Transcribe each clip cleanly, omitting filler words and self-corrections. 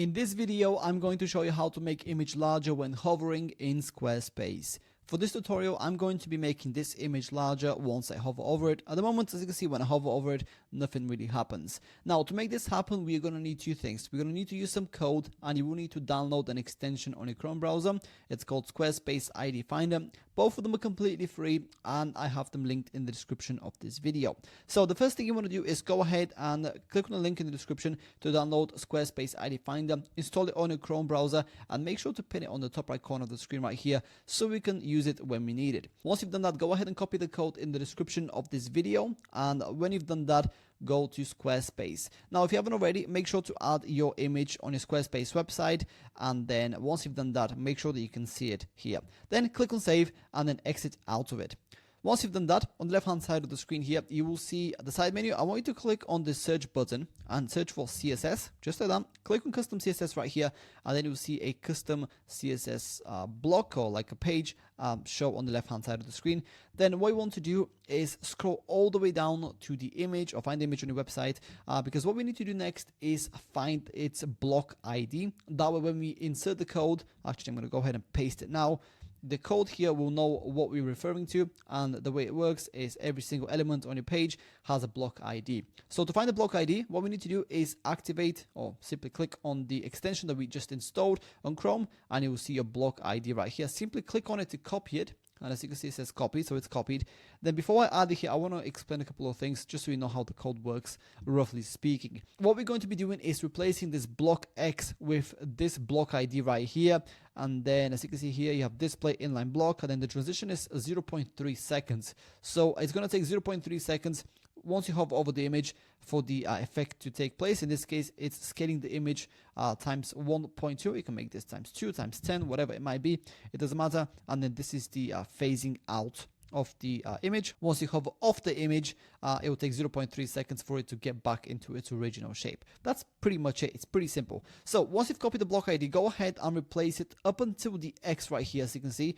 In this video, I'm going to show you how to make image larger when hovering in Squarespace. For this tutorial, I'm going to be making this image larger once I hover over it. At the moment, as you can see, when I hover over it, nothing really happens. Now, to make this happen, we're going to need two things. We're going to need to use some code, and you will need to download an extension on your Chrome browser. It's called Squarespace ID Finder. Both of them are completely free, and I have them linked in the description of this video. So the first thing you want to do is go ahead and click on the link in the description to download Squarespace ID Finder, install it on your Chrome browser, and make sure to pin it on the top right corner of the screen right here so we can use it when we need it. Once you've done that, go ahead and copy the code in the description of this video, and when you've done that, go to Squarespace. Now, if you haven't already, make sure to add your image on your Squarespace website, and then once you've done that, make sure that you can see it here. Then click on save and then exit out of it. Once you've done that, on the left hand side of the screen here, you will see the side menu. I want you to click on the search button and search for CSS, just like that. Click on custom CSS right here, and then you'll see a custom CSS block or like a page show on the left hand side of the screen. Then what you want to do is scroll all the way down to the image or find the image on your website, because what we need to do next is find its block ID. That way when we insert the code, actually I'm going to go ahead and paste it now. The code here will know what we're referring to, and the way it works is every single element on your page has a block ID. So to find the block ID, what we need to do is activate or simply click on the extension that we just installed on Chrome, and you will see a block ID right here. Simply click on it to copy it. And as you can see, it says copy, so it's copied. Then before I add it here, I want to explain a couple of things just so you know how the code works, roughly speaking. What we're going to be doing is replacing this block X with this block ID right here. And then as you can see here, you have display inline block, and then the transition is 0.3 seconds. So it's going to take 0.3 seconds once you hover over the image for the effect to take place. In this case, it's scaling the image times 1.2. You can make this times 2, times 10, whatever it might be. It doesn't matter. And then this is the phasing out of the image. Once you hover off the image, it will take 0.3 seconds for it to get back into its original shape. That's pretty much it. It's pretty simple. So once you've copied the block ID, go ahead and replace it up until the X right here. As you can see,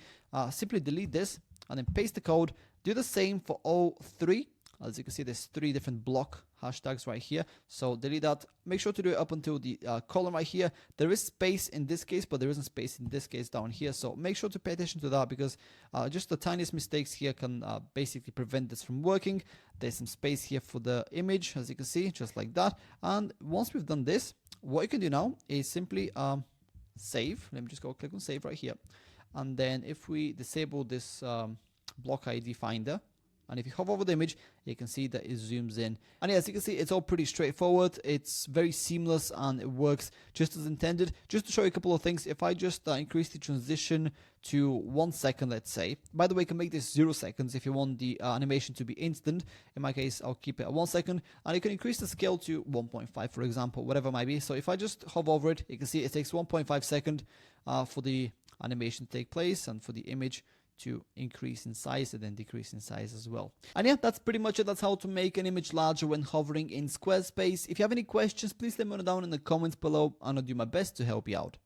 simply delete this and then paste the code. Do the same for all three. As you can see, there's 3 different block hashtags right here. So delete that. Make sure to do it up until the column right here. There is space in this case, but there isn't space in this case down here. So make sure to pay attention to that, because just the tiniest mistakes here can basically prevent this from working. There's some space here for the image, as you can see, just like that. And once we've done this, what you can do now is simply save. Let me just go click on save right here. And then if we disable this block ID finder, and if you hover over the image, you can see that it zooms in. And yeah, as you can see, it's all pretty straightforward. It's very seamless and it works just as intended. Just to show you a couple of things, if I just increase the transition to 1 second, let's say. By the way, you can make this 0 seconds if you want the animation to be instant. In my case, I'll keep it at 1 second. And you can increase the scale to 1.5, for example, whatever it might be. So if I just hover over it, you can see it takes 1.5 seconds for the animation to take place and for the image to increase in size and then decrease in size as well. And yeah, that's pretty much it. That's how to make an image larger when hovering in Squarespace. If you have any questions, please let me know down in the comments below, and I'll do my best to help you out.